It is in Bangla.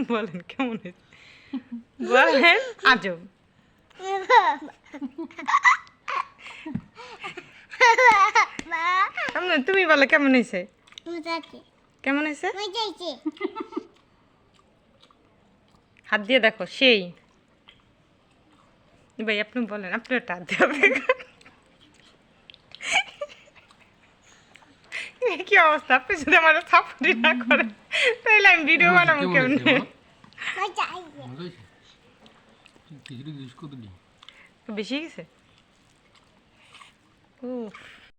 বলেন কেমন হয়েছে বলেন আজব তুমি বলো কেমন হয়েছে কেমন হয়েছে হাত দিয়ে দেখো সেই ভাই আপনি বলেন আপনার হাত দিয়ে হবে কি অবস্থা আপনি যদি আমার সাপোর্টই না করেন তাহলে আমি ভিডিও বানাবো কেমনে বেশি গেছে উফ